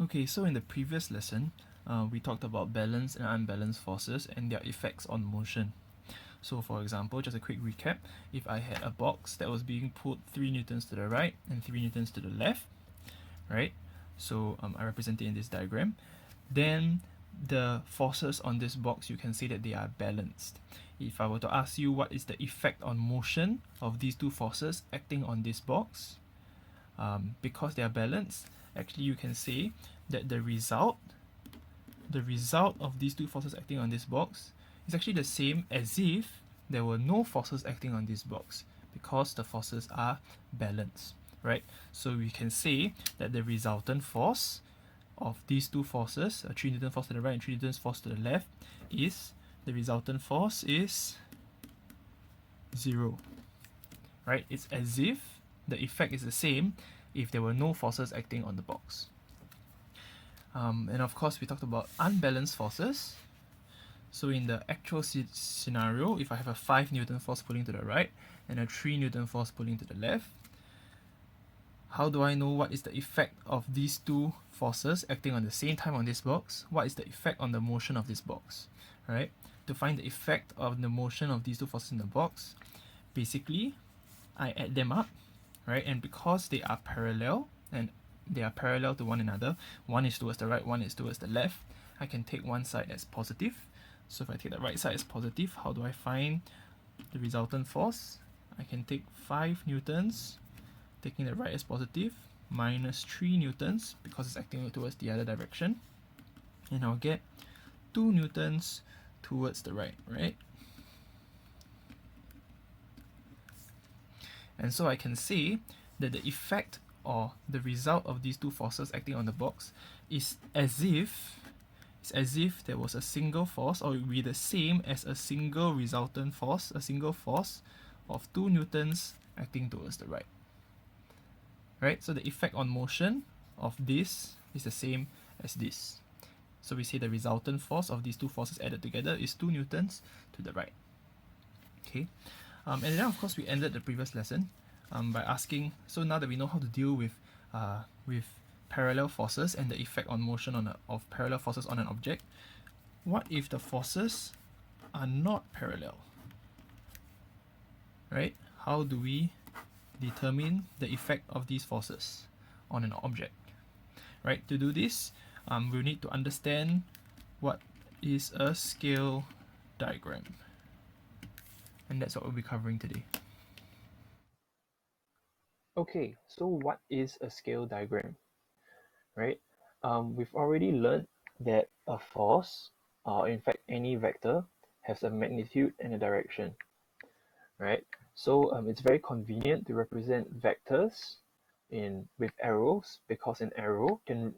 Okay, so in the previous lesson, we talked about balanced and unbalanced forces and their effects on motion. So for example, just a quick recap, if I had a box that was being pulled 3 newtons to the right and 3 newtons to the left, right? So I represent it in this diagram. Then the forces on this box, you can say that they are balanced. If I were to ask you what is the effect on motion of these two forces acting on this box, because they are balanced, actually you can say that the result of these two forces acting on this box is actually the same as if there were no forces acting on this box, because the forces are balanced, right? So we can say that the resultant force of these two forces, a 3 Newton force to the right and 3 Newton force to the left, is the resultant force is 0, right? It's as if the effect is the same if there were no forces acting on the box. And of course, we talked about unbalanced forces. So in the actual scenario, if I have a 5 Newton force pulling to the right and a 3 Newton force pulling to the left, how do I know what is the effect of these two forces acting on the same time on this box? What is the effect on the motion of this box, right? To find the effect of the motion of these two forces in the box, basically, I add them up, right? And because they are parallel and they are parallel to one another, one is towards the right, one is towards the left, I can take one side as positive. So if I take the right side as positive, how do I find the resultant force? I can take 5 newtons, taking the right as positive, minus 3 newtons because it's acting towards the other direction, and I'll get 2 newtons towards the right, right? And so I can say that the effect or the result of these two forces acting on the box is as if there was a single force, or it would be the same as a single resultant force, a single force of 2 newtons acting towards the right. Right? So the effect on motion of this is the same as this. So we say the resultant force of these two forces added together is 2 newtons to the right. Okay. And then of course we ended the previous lesson by asking, so now that we know how to deal with parallel forces and the effect on motion of parallel forces on an object, what if the forces are not parallel? Right? How do we determine the effect of these forces on an object? Right? To do this, we need to understand what is a scale diagram. And that's what we'll be covering today. Okay, so what is a scale diagram, right? We've already learned that a force, or in fact any vector, has a magnitude and a direction, right? So it's very convenient to represent vectors with arrows, because an arrow can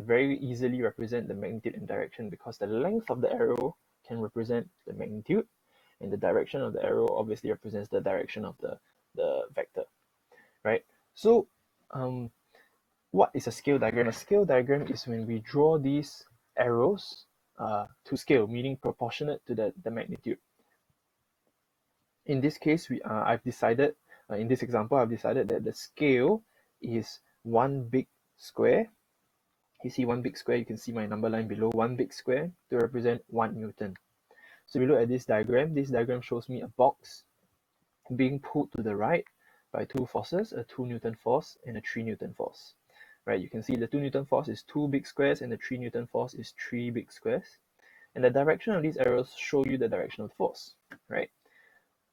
very easily represent the magnitude and direction, because the length of the arrow can represent the magnitude, and the direction of the arrow obviously represents the direction of the vector, right? So what is a scale diagram? A scale diagram is when we draw these arrows to scale, meaning proportionate to the magnitude. In this case, I've decided, in this example, I've decided that the scale is one big square. You see one big square, you can see my number line below, one big square to represent 1 Newton. So if you look at this diagram shows me a box being pulled to the right by two forces, a 2 Newton force and a 3 Newton force. Right, you can see the 2 Newton force is 2 big squares and the 3 Newton force is 3 big squares. And the direction of these arrows show you the direction of the force, right?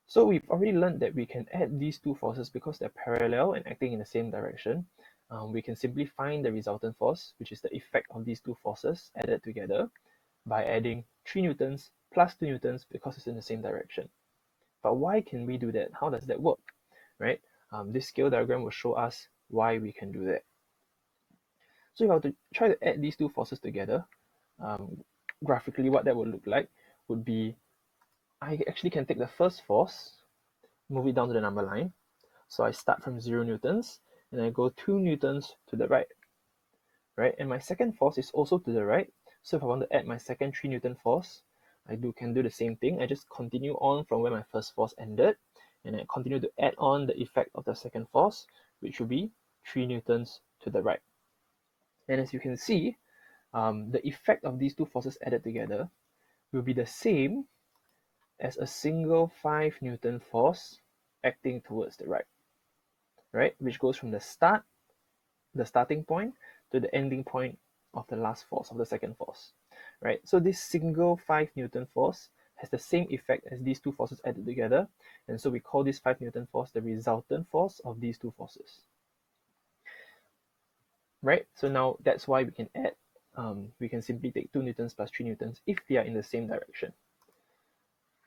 So we've already learned that we can add these two forces because they're parallel and acting in the same direction. We can simply find the resultant force, which is the effect of these two forces added together, by adding 3 newtons plus 2 newtons because it's in the same direction. But why can we do that? How does that work, right? This scale diagram will show us why we can do that. So if I were to try to add these two forces together, graphically what that would look like would be, I actually can take the first force, move it down to the number line. So I start from 0 newtons and I go 2 newtons to the right. Right? And my second force is also to the right. So if I want to add my second 3 Newton force, I can do the same thing. I just continue on from where my first force ended, and I continue to add on the effect of the second force, which will be 3 newtons to the right. And as you can see, the effect of these two forces added together will be the same as a single 5 Newton force acting towards the right, which goes from the starting point, to the ending point of the last force, of the second force, right? So this single 5 Newton force has the same effect as these two forces added together, and so we call this 5 Newton force the resultant force of these two forces, right? So now that's why we can add, we can simply take 2 Newtons plus 3 Newtons if they are in the same direction.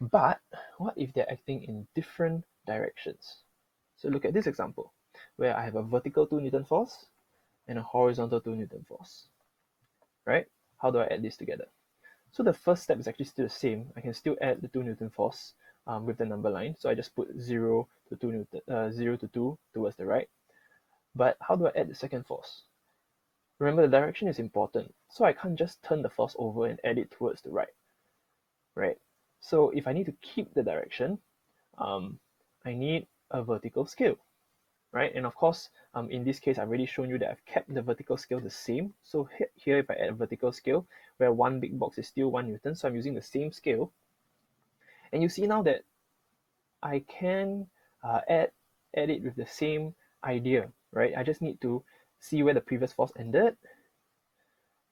But what if they're acting in different directions? So look at this example, where I have a vertical 2 Newton force and a horizontal 2 Newton force, right? How do I add this together? So the first step is actually still the same. I can still add the 2 Newton force with the number line. So I just put 0 to 2 Newton, 0 to 2 towards the right. But how do I add the second force? Remember, the direction is important. So I can't just turn the force over and add it towards the right? So if I need to keep the direction, I need a vertical scale, right? And of course, in this case, I've already shown you that I've kept the vertical scale the same. So here, if I add a vertical scale, where one big box is still 1 Newton, so I'm using the same scale. And you see now that I can add it with the same idea, right? I just need to see where the previous force ended.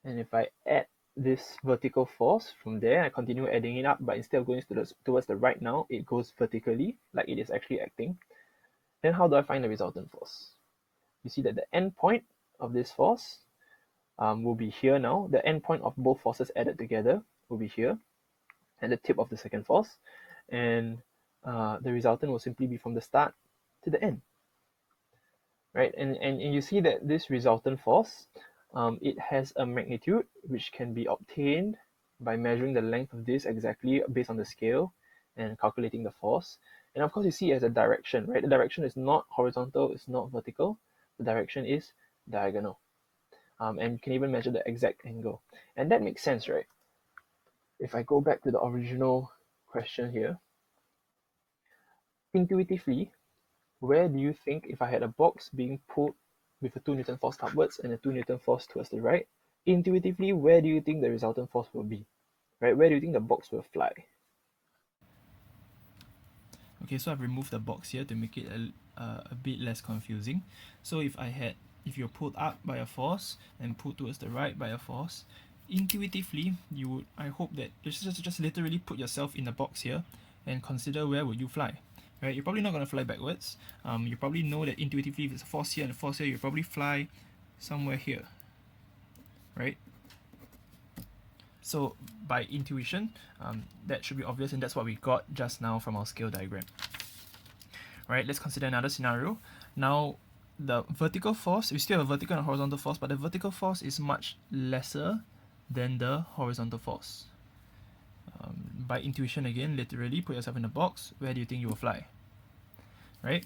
And if I add this vertical force from there, I continue adding it up, but instead of going towards the right now, it goes vertically, like it is actually acting. Then how do I find the resultant force? You see that the end point of this force will be here now. The end point of both forces added together will be here at the tip of the second force. And the resultant will simply be from the start to the end, right? And you see that this resultant force, it has a magnitude which can be obtained by measuring the length of this exactly based on the scale and calculating the force. And of course, you see it as a direction, right? The direction is not horizontal, it's not vertical. The direction is diagonal. And you can even measure the exact angle. And that makes sense, right? If I go back to the original question here, intuitively, where do you think, if I had a box being pulled with a 2 Newton force upwards and a 2 Newton force towards the right, intuitively, where do you think the resultant force will be? Right? Where do you think the box will fly? Okay, so I've removed the box here to make it a bit less confusing. So if you're pulled up by a force and pulled towards the right by a force, intuitively, I hope that just literally put yourself in the box here and consider where would you fly. Right? You're probably not going to fly backwards. You probably know that intuitively, if there's a force here and a force here, you probably fly somewhere here, right? So by intuition, that should be obvious, and that's what we got just now from our scale diagram. Right, let's consider another scenario. Now, the vertical force, we still have a vertical and horizontal force, but the vertical force is much lesser than the horizontal force. By intuition again, literally put yourself in a box. Where do you think you will fly? Right?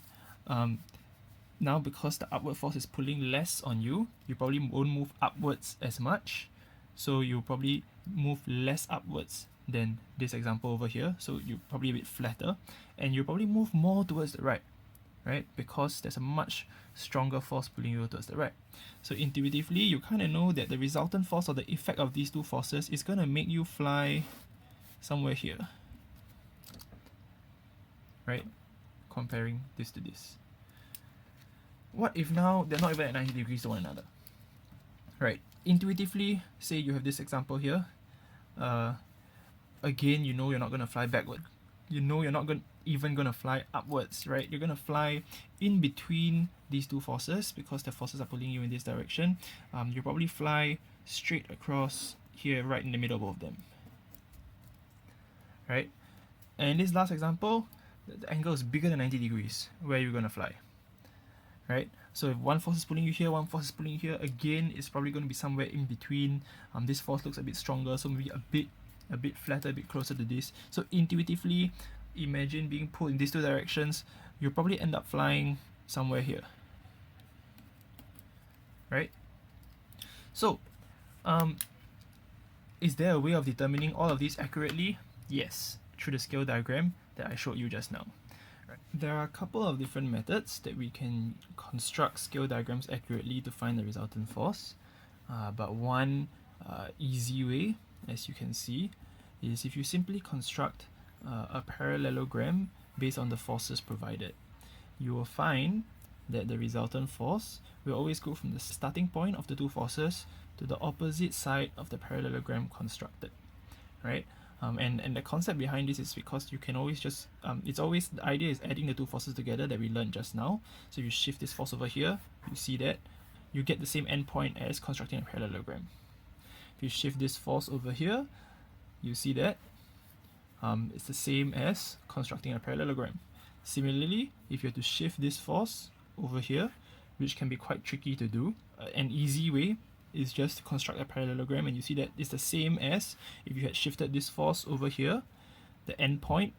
Now, because the upward force is pulling less on you, you probably won't move upwards as much. So you'll probably move less upwards than this example over here. So you're probably a bit flatter. And you'll probably move more towards the right? Because there's a much stronger force pulling you towards the right. So intuitively, you kind of know that the resultant force or the effect of these two forces is going to make you fly somewhere here, right? Comparing this to this. What if now they're not even at 90 degrees to one another? Right, intuitively, say you have this example here. Again, you know you're not going to fly backward. You know you're not even going to fly upwards, right? You're going to fly in between these two forces because the forces are pulling you in this direction. You probably fly straight across here, right in the middle of both of them, right? And in this last example, the angle is bigger than 90 degrees. Where are you going to fly, right? So if one force is pulling you here, one force is pulling you here, again, it's probably going to be somewhere in between. This force looks a bit stronger, so maybe a bit flatter, a bit closer to this. So intuitively, imagine being pulled in these two directions. You'll probably end up flying somewhere here, right? So, is there a way of determining all of these accurately? Yes, through the scale diagram that I showed you just now. There are a couple of different methods that we can construct scale diagrams accurately to find the resultant force. But one easy way, as you can see, is if you simply construct a parallelogram based on the forces provided. You will find that the resultant force will always go from the starting point of the two forces to the opposite side of the parallelogram constructed, right? And the concept behind this is because you can always just, it's always, the idea is adding the two forces together that we learned just now. So you shift this force over here, you see that, you get the same endpoint as constructing a parallelogram. If you shift this force over here, you see that it's the same as constructing a parallelogram. Similarly, if you have to shift this force over here, which can be quite tricky to do, an easy way is just to construct a parallelogram, and you see that it's the same as if you had shifted this force over here. The endpoint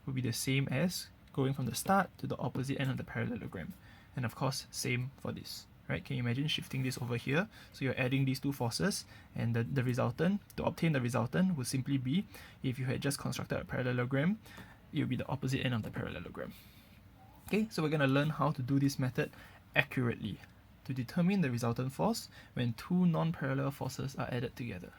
would be the same as going from the start to the opposite end of the parallelogram. And of course, same for this. Right? Can you imagine shifting this over here? So you're adding these two forces, and the resultant, to obtain the resultant, would simply be, if you had just constructed a parallelogram, it would be the opposite end of the parallelogram. Okay, so we're going to learn how to do this method accurately to determine the resultant force when two non-parallel forces are added together.